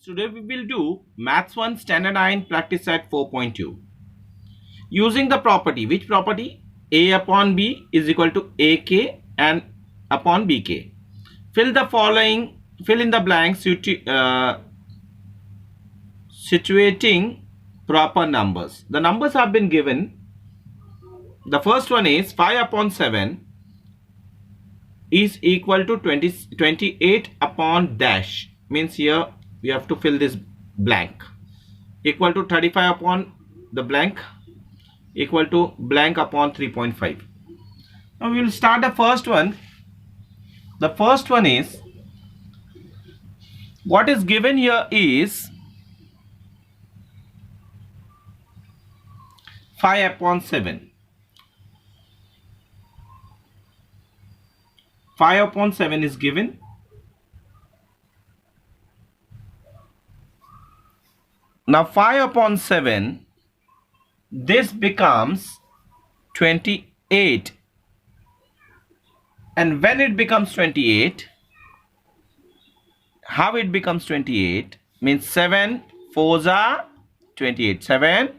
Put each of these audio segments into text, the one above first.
Today we will do Maths 1 Standard 9 practice at 4.2. Using the property, which property? A upon B is equal to AK and upon BK. Fill in the blanks situating proper numbers. The numbers have been given. The first one is 5 upon 7 is equal to 28 upon dash. Means here we have to fill this blank. Equal to 35 upon the blank, equal to blank upon 3.5. Now we will start the first one. The first one is, what is given here is 5 upon 7. 5 upon 7 is given. Now 5 upon 7, this becomes 28. And when it becomes 28, how it becomes 28? Means 7 4s are 28. 7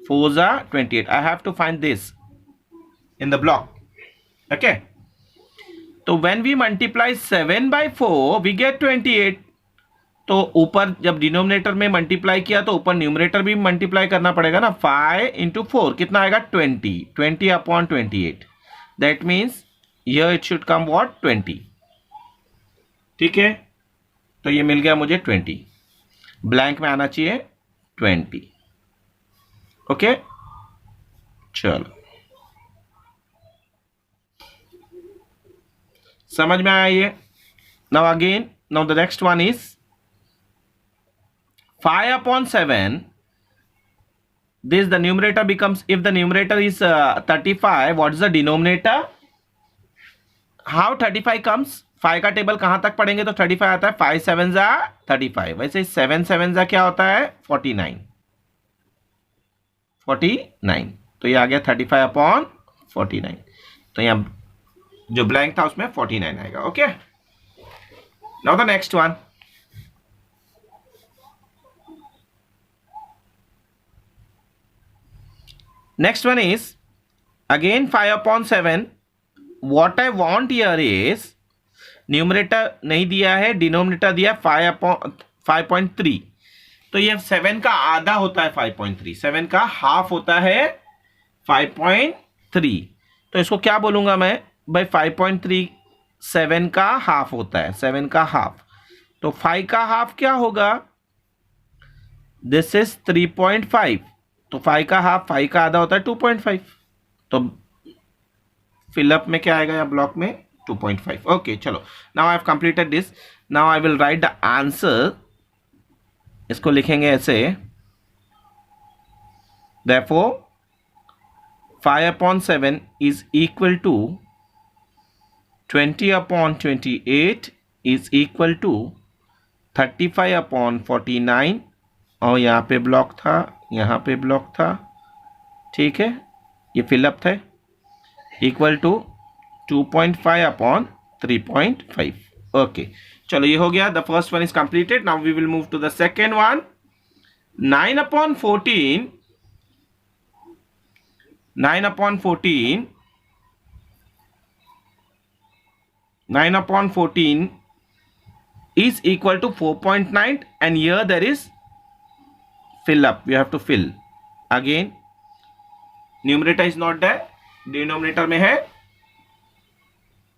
4s are 28. I have to find this in the block. Okay. So when we multiply 7 by 4, we get 28. तो ऊपर जब denominator में multiply किया तो ऊपर numerator भी multiply करना पड़ेगा ना. 5 इंटू 4 कितना आएगा? 20 upon 28. That means here it should come what? 20. ठीक है, तो ये मिल गया मुझे 20. ब्लैंक में आना चाहिए 20. ओके, चलो समझ में आया ये. Now again, now the next one is 5 upon 7. This the numerator becomes, if the numerator is 35, what is the denominator? How 35 comes? 5 का टेबल कहां तक पढ़ेंगे तो 35 आता है. 5 7 जा 35. वैसे 7 7 जा क्या होता है? 49. 49. तो ये आ गया 35 अपॉन 49. तो यहाँ जो ब्लैंक था उसमें 49 आएगा. Okay, now the next one. Next one is again 5 upon 7. What I want here is, numerator नहीं दिया है, डिनोमिनेटर दिया 5 अपॉन 5.3. तो ये 7 का आधा होता है 5.3. 7 का हाफ होता है 5.3. तो इसको क्या बोलूंगा मैं भाई? 5.3 7 का हाफ होता है. 7 का हाफ, तो 5 का हाफ क्या होगा? This is 3.5. तो 5 का हाफ, 5 का आधा होता है 2.5. तो फिलअप में क्या आएगा या ब्लॉक में? 2.5. ओके, चलो. Now I have completed this. Now I will write the answer. इसको लिखेंगे ऐसे. Therefore 5 upon 7 is equal to 20 upon 28 is equal to 35 upon 49. और यहाँ पे ब्लॉक था, यहाँ पे ब्लॉक था. ठीक है, ये फिलअप थे. Equal to 2.5 upon 3.5. ओके, चलो ये हो गया. The first one is completed. Now we will move to the second one. 9 upon 14. 9 upon 14. 9 upon 14 is equal to 4.9, and here there is fill up. We have to fill again. Numerator is not there, denominator में है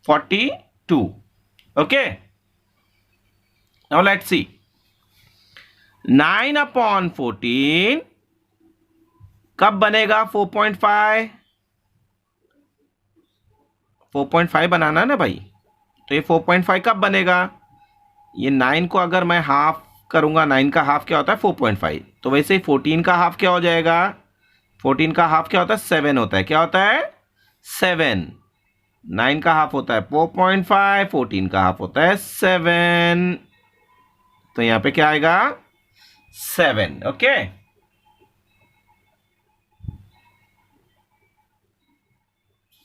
42. Okay, now let's see. 9 upon 14 कब बनेगा? 4.5. 4.5 बनाना ना भाई. तो ये 4.5 कब बनेगा? ये 9 को अगर मैं हाफ करूंगा, 9 का हाफ क्या होता है? 4.5. तो वैसे ही 14 का हाफ क्या हो जाएगा? 14 का हाफ क्या होता है? 7 होता है. क्या होता है? 7. 9 का हाफ होता है 4.5, 14 का हाफ होता है 7. तो यहां पे क्या आएगा? 7. Okay,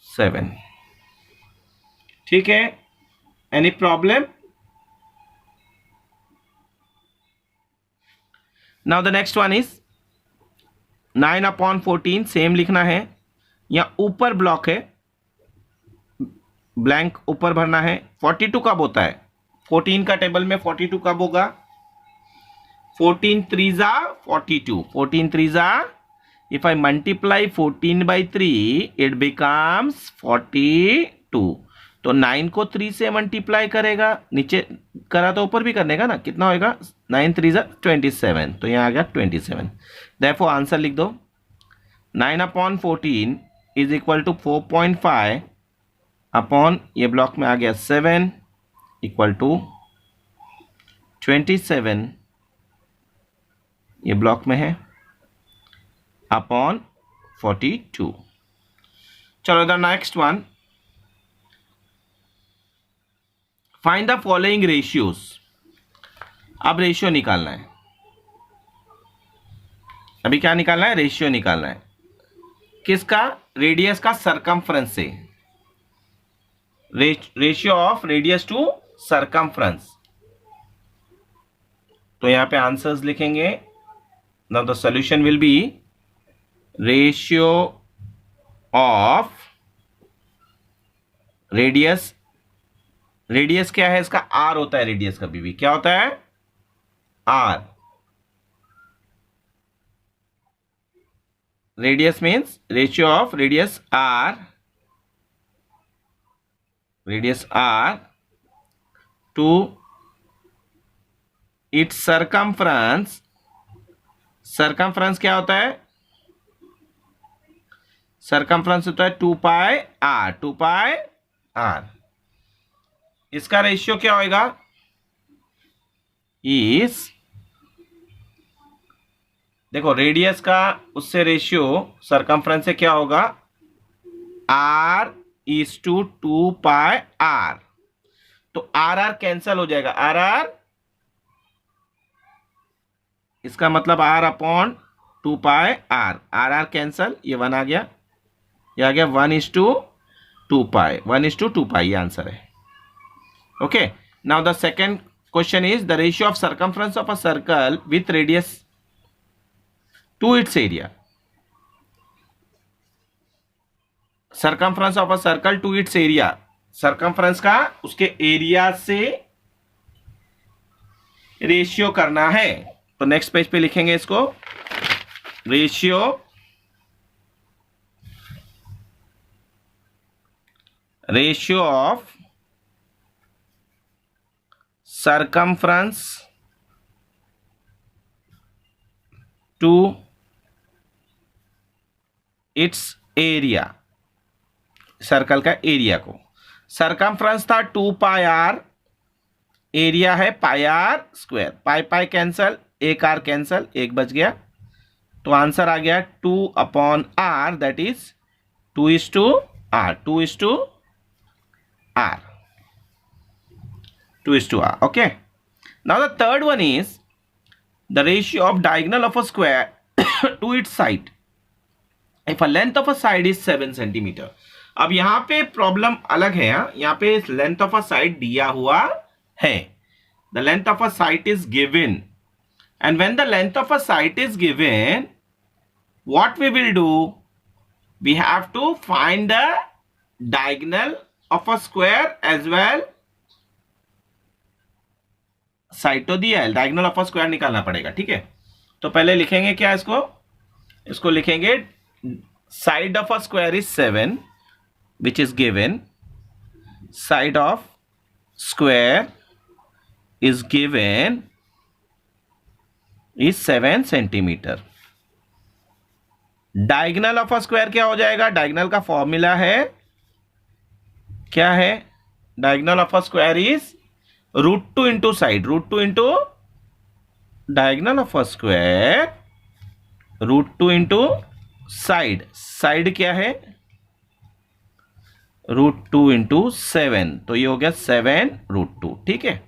seven. ठीक है, any problem? Now the next one is 9/14, same लिखना है। यहाँ ऊपर ब्लॉक है, ब्लैंक ऊपर भरना है। 42 कब होता है? 14 का टेबल में 42 कब होगा? 14 3 42, 14 3 if I multiply 14 by 3 it becomes 42। तो 9 को 3 से मल्टीप्लाई करेगा, नीचे करा तो ऊपर भी करने का ना, कितना होगा? 9 3 27, तो यहाँ आ गया 27। therefore आंसर लिख दो, 9/14 इज इक्वल टू 4.5 अपॉन, ये ब्लॉक में आ गया 7 इक्वल टू 27, ये ब्लॉक में है, अपॉन 42। चलो the next one, find the following ratios. अब रेशियो निकालना है, अभी क्या निकालना है? रेशियो निकालना है। किसका? रेडियस का सरकमफ्रेंस से। Ratio of radius to circumference. तो यहां पे आंसर्स लिखेंगे। Now the solution will be ratio of radius, radius क्या है इसका? आर होता है रेडियस का, भी क्या होता है? R. Radius means ratio of radius r, radius r to its circumference. Circumference क्या होता है? सरकमफ्रेंस होता है 2πr, 2πr। इसका रेशियो क्या होगा? इस, देखो रेडियस का उससे रेशियो सरकमफ्रेंस से क्या होगा? r is to 2πr। तो r कैंसल हो जाएगा, r इसका मतलब r upon 2πr, r cancel, ये 1 आ गया, ये आ गया 1:2π, 1:2π, ये आंसर है। Okay, now the second question is the ratio of circumference of a circle with radius to its area. Circumference of a circle to its area, circumference का उसके area से ratio करना है। तो नेक्स्ट पेज पे लिखेंगे इसको, ratio of circumference to its area, circle का एरिया को। सरकमफ्रेंस था 2πr, एरिया है πr स्क्वायर, पाई कैंसल, एक r कैंसल, एक बच गया, तो आंसर आ गया 2/r, that is 2:r, 2:r, 2:r। Okay, now the third one is the ratio of diagonal of a square to its side if a length of a side is 7 centimetre. अब यहां पे problem अलग है, यहां पे length of a side दिया हुआ है। The length of a side is given, and when the length of a side is given, what we will do? We have to find the diagonal of a square as well। Side तो दिया है, diagonal of a square निकालना पड़ेगा, ठीक है। तो पहले लिखेंगे क्या इसको लिखेंगे side of a square is 7 which is given, side of square is given is 7 centimetre. Diagonal of a square क्या हो जाएगा? डायगोनल का फॉर्मूला है, क्या है? Diagonal of a square is √2 into side, √2 into diagonal of a square, √2 into side, side क्या है? √2 into 7, तो ये हो गया 7√2, ठीक है।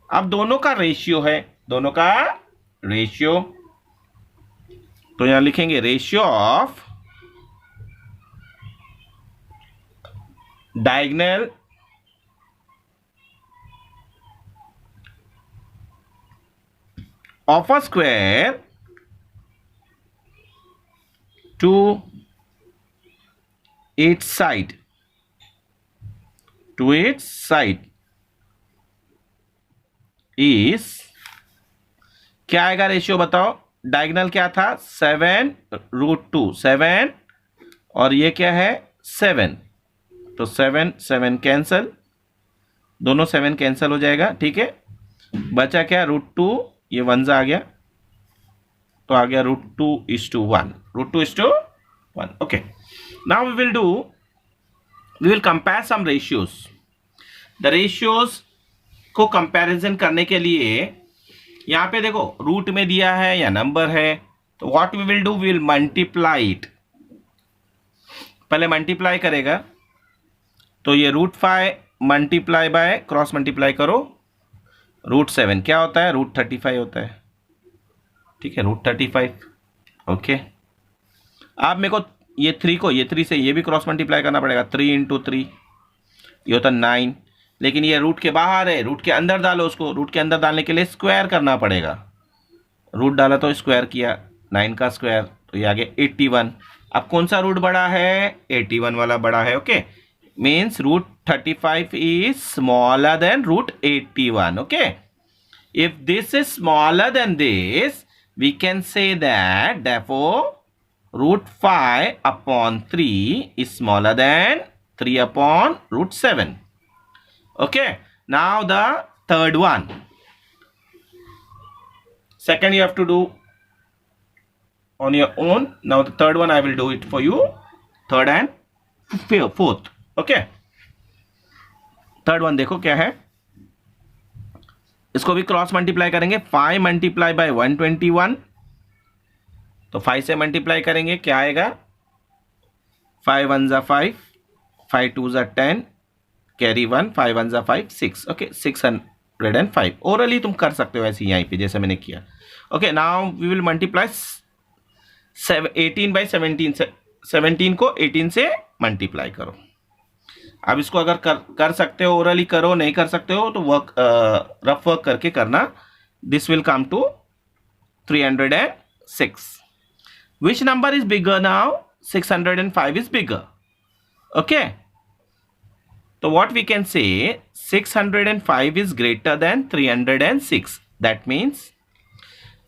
अब दोनों का रेशियो है, दोनों का रेशियो, तो यहां लिखेंगे ratio of diagonal of a square to its side is, क्या आएगा रेशियो बताओ? डायगोनल क्या था? 7√2, 7 और ये क्या है? 7, तो 7 7 कैंसल, दोनों 7 कैंसल हो जाएगा, ठीक है। बचा क्या? √2, ये 1 आ गया, तो आ गया √2:1, √2:1, okay. Now we will compare some ratios. The ratios को कंपैरिजन करने के लिए यहाँ पे देखो रूट में दिया है या नंबर है, तो what we will do, we will multiply it. पहले मल्टीप्लाई करेगा, तो ये √5 मल्टीप्लाई बाय क्रॉस मल्टीप्लाई करो, √7 क्या होता है? √35 होता है, ठीक है, √35, ओके। अब मेरे को ये 3 से ये भी क्रॉस मल्टीप्लाई करना पड़ेगा, 3 × 3 ये होता है 9, लेकिन ये रूट के बाहर है, रूट के अंदर डालो उसको। रूट के अंदर डालने के लिए स्क्वायर करना पड़ेगा, रूट डाला तो स्क्वायर किया, 9 का स्क्वायर, तो ये आ गया 81। अब कौन सा रूट बड़ा है? 81 वाला बड़ा है, okay. Means √35 is smaller than √81, okay. If this is smaller than this, we can say that therefore √5/3 is smaller than 3/√7. Okay, now the third one. Second you have to do on your own. Now the third one I will do it for you. Third and fourth. Okay. Third one देखो क्या है, इसको भी cross multiply करेंगे। 5 multiply by 121, तो 5 से multiply करेंगे, क्या आएगा? 5 1 = 5, 5 2 = 10, कैरी 1, 5 1 = 5, 6, ओके, 605। ओरली तुम कर सकते हो ऐसे यहीं पे जैसे मैंने किया, okay. Now we will multiply 18 by 17 से, 17 को 18 से मल्टीप्लाई करो। अब इसको अगर कर सकते हो ओरली करो, नहीं कर सकते हो तो रफ वर्क करके करना। This will come to 306। Which number is bigger now? 605 is bigger. Okay. So what we can say, 605 is greater than 306. That means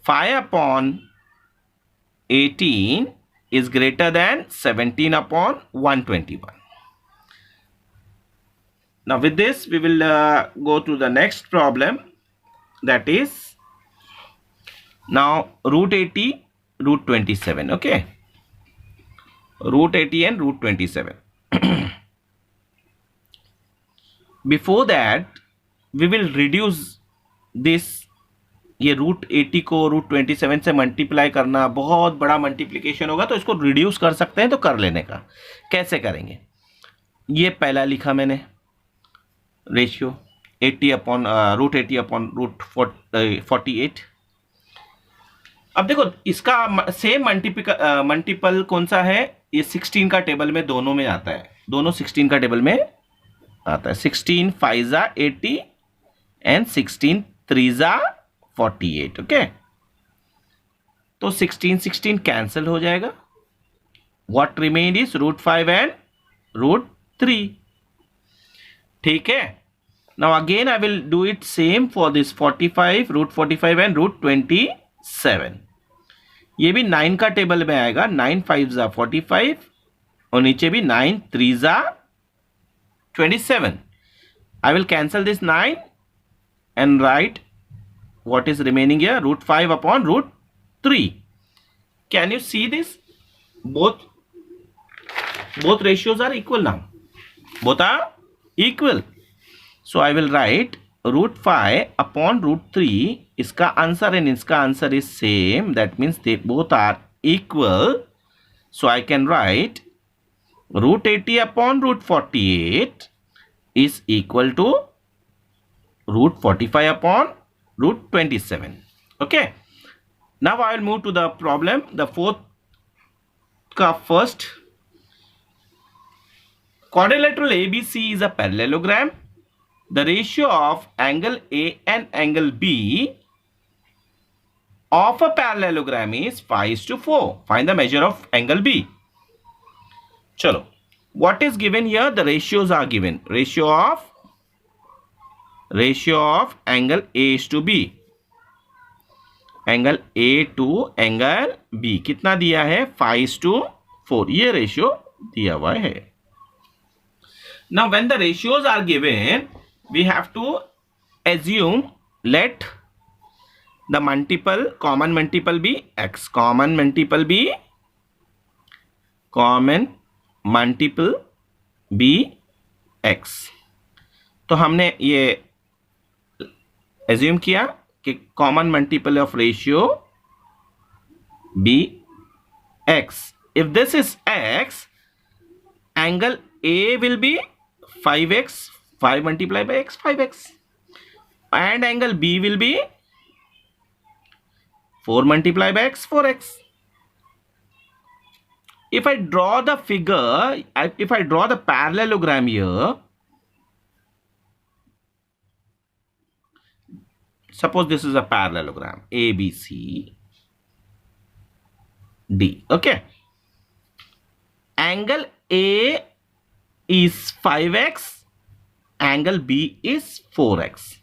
5/18 is greater than 17/121. Now with this we will go to the next problem, that is now √80, √27, okay, √80 and √27. Before that we will reduce this, ये √80 को √27 से multiply करना बहुत बड़ा multiplication होगा, तो इसको reduce कर सकते हैं, तो कर लेने का। कैसे करेंगे? ये पहला लिखा मैंने रेशियो, √80/√48। अब देखो इसका सेम मल्टीपल कौन सा है? ये 16 का टेबल में दोनों में आता है, दोनों 16 का टेबल में आता है। 16 5 = 80 एंड 16 3 = 48, ओके। तो 16 कैंसिल हो जाएगा। व्हाट रिमेन इज √5 एंड √3, ठीक है। Now again I will do it same for this 45, √45 and √27। ये भी 9 का टेबल में आएगा, 9 5 = 45 और नीचे भी 9 3 = 27. I will cancel this 9 and write what is remaining here, √5/√3. Can you see this? Both ratios are equal now. Both are equal. So I will write √5/√3. इसका answer and इसका answer is same. That means they both are equal. So I can write √80/√48 is equal to √45/√27. Okay. Now I will move to the problem. The fourth का first. Quadrilateral ABC is a parallelogram. The ratio of angle A and angle B of a parallelogram is 5:4. Find the measure of angle B. Chalo. What is given here? The ratios are given. Ratio of angle A is to B. Angle A to angle B कितना दिया है? 5:4. ये ratio दिया हुआ है. Now when the ratios are given, we have to assume, let the common multiple be x. Common multiple be x. तो हमने ये assume किया कि common multiple of ratio be x. If this is x, angle A will be 5x, 5 multiplied by x, 5x, and angle B will be 4 multiplied by x, 4x. If I draw the figure, if I draw the parallelogram here, suppose this is a parallelogram A, B, C, D. Okay. Angle A is 5x, angle B is 4x.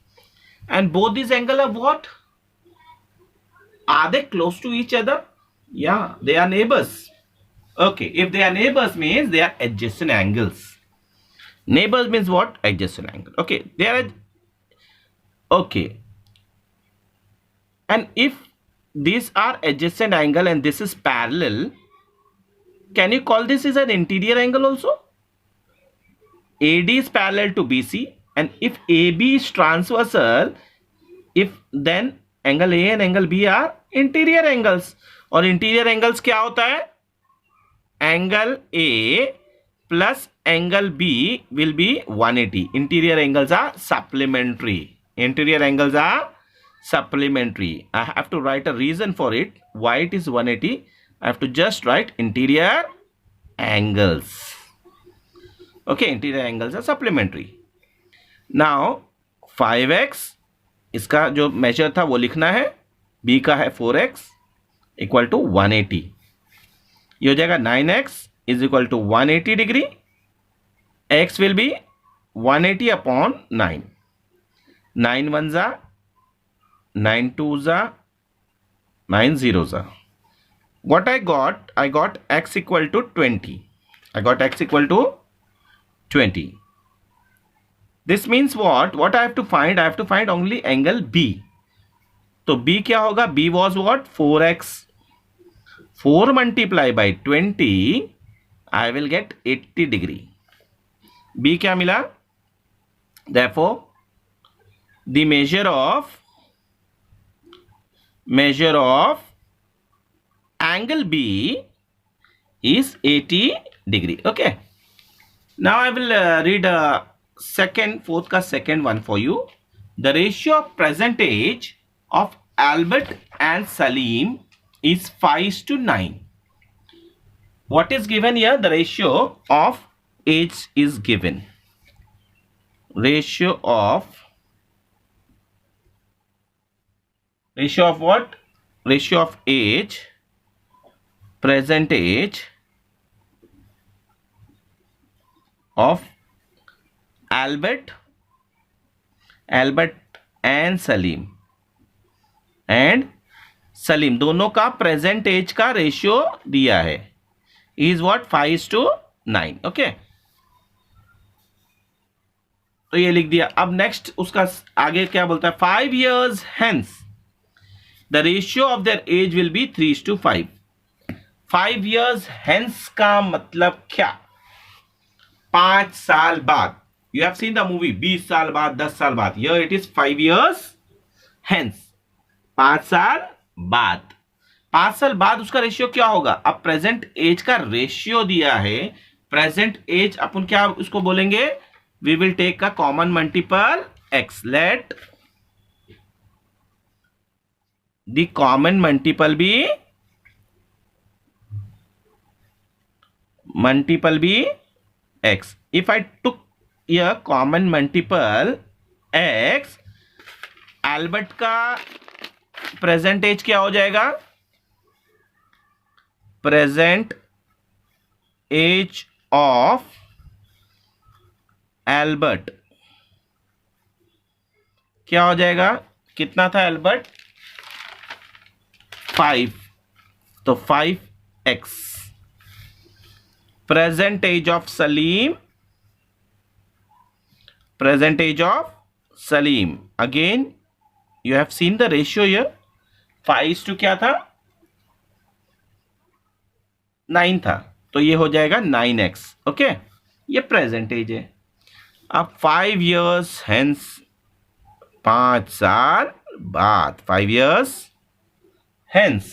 And both these angles are what? Are they close to each other? Yeah, they are neighbors. Okay, if they are neighbors means they are adjacent angles. Neighbors means what? Adjacent angle. Okay, they are. Okay. And if these are adjacent angle and this is parallel, can you call this is an interior angle also? AD is parallel to BC, and if AB is transversal, then angle A and angle B are interior angles. और interior angles क्या होता है? Angle A plus angle B will be 180. Interior angles are supplementary. Interior angles are supplementary. I have to write a reason for it. Why it is 180? I have to just write interior angles. Okay, interior angles are supplementary. Now 5x इसका जो measure था वो लिखना है. B का है 4x equal to 180. ये हो जाएगा 9x is equal to 180 degree. X will be 180 upon 9. 9 ones are 9 twos are 9 zeros are. What I got x equal to 20. I got x equal to 20. This means what? What I have to find? I have to find only angle B. So B क्या होगा? B was what? 4x. 4 multiplied by 20, I will get 80 degree. B क्या मिला? Therefore, the measure of angle B is 80 degree. Okay. Now I will read fourth का second one for you. The ratio of percentage of Albert and Salim is 5:9. What is given here? The ratio of age is given. Ratio of what? Ratio of age, present age of Albert and Salim. And Salim दोनों का present as का ratio दिया है. Is what? 5:9. Okay, तो ये लिख दिया. अब नेक्स्ट उसका आगे क्या बोलता है? 5 years hence the ratio of their age will be 3:5. 5 years hence का मतलब क्या? 5 साल बाद. You have seen the movie 20 साल बाद, 10 साल बाद. Here it is 5 years hence. 5 साल बाद. 5 साल बाद उसका रेशियो क्या होगा? अब प्रेजेंट एज का रेशियो दिया है. प्रेजेंट एज अपन क्या उसको बोलेंगे? वी विल टेक का common multiple x. Let the common multiple be x. If I took ये कॉमन मल्टीपल x, एल्बर्ट का प्रेजेंट एज क्या हो जाएगा? प्रेजेंट एज ऑफ एल्बर्ट क्या हो जाएगा? कितना था एल्बर्ट? 5, तो 5x. Present age of Salim, present age of Salim. Again, you have seen the ratio here. 5 to क्या था? 9 था, तो ये हो जाएगा 9x. ओके, ये प्रेजेंट एज है. अब 5 years hence, 5 साल बाद, 5 years hence,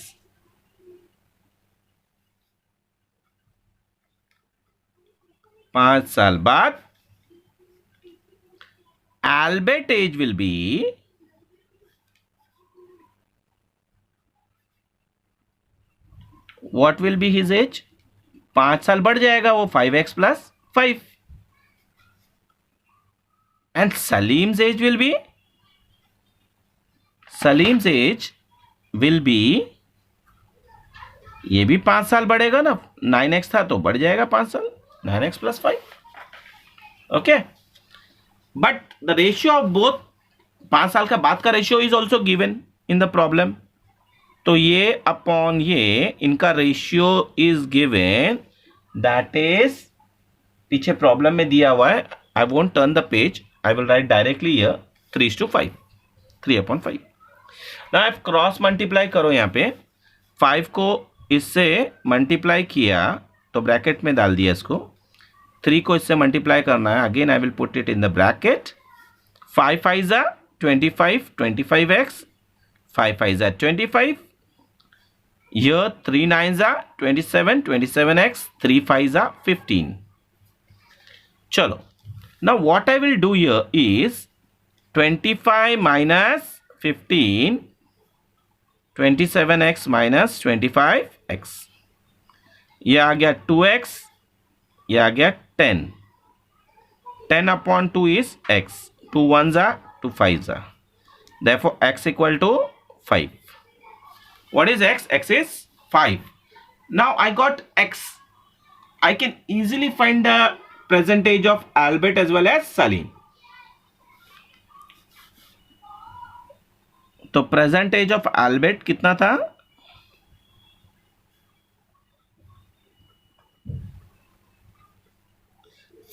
पांच साल बाद Albert age will be what will be his age? 5 साल बढ़ जाएगा वो 5x plus 5. And Salim's age will be? Salim's age will be, ये भी 5 साल बढ़ेगा ना, 9x था तो बढ़ जाएगा 5 साल, 9x plus 5. Okay, but the ratio of both, 5 साल का बाद का ratio is also given in the problem. तो ये अपॉन ये, इनका ratio is given, that is, पीछे प्रॉब्लम में दिया हुआ है. I won't turn the page, I will right directly here 3:5, 3/5. Now आप क्रॉस मल्टीप्लाई करो. यहाँ पे 5 को इससे मल्टीप्लाई किया तो ब्रैकेट में डाल दिया इसको. 3 को इससे मल्टीप्लाई करना है. Again I will put it in the bracket. 5 5 जा 25, 25x, 5 5 जा 25. Here 3 9 जा 27, 27x, 3 5 जा 15. चलो, now what I will do here is 25 minus 15, 27x minus 25x. ये आ गया 2x, ये आ गया 10. 10/2 is x. 2 1s are 2 5s are. Therefore, x equal to 5. What is x? X is 5. Now I got x. I can easily find the present age of Albert as well as Salim. तो present age of Albert कितना था?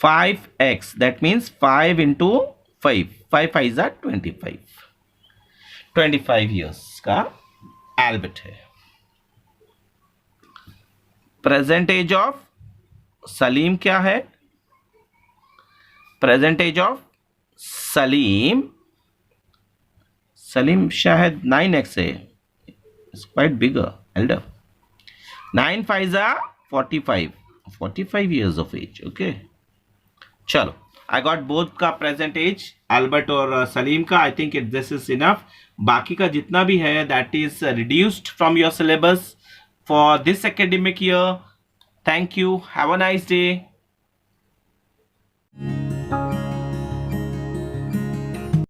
5x. That means 5 into 5. 5 5s are 25. 25 years का Albert है. Present age of Salim क्या है? Present age of Salim, Salim शायद 9x है. It's quite bigger, elder. 9 5s are 45. 45 years of age. Okay. चलो, आई गॉट बोथ का प्रेजेंट एज, एल्बर्ट और सलीम का. I think this is enough. बाकी का जितना भी है that is reduced from your syllabus for this academic year. Thank you. Have a nice day.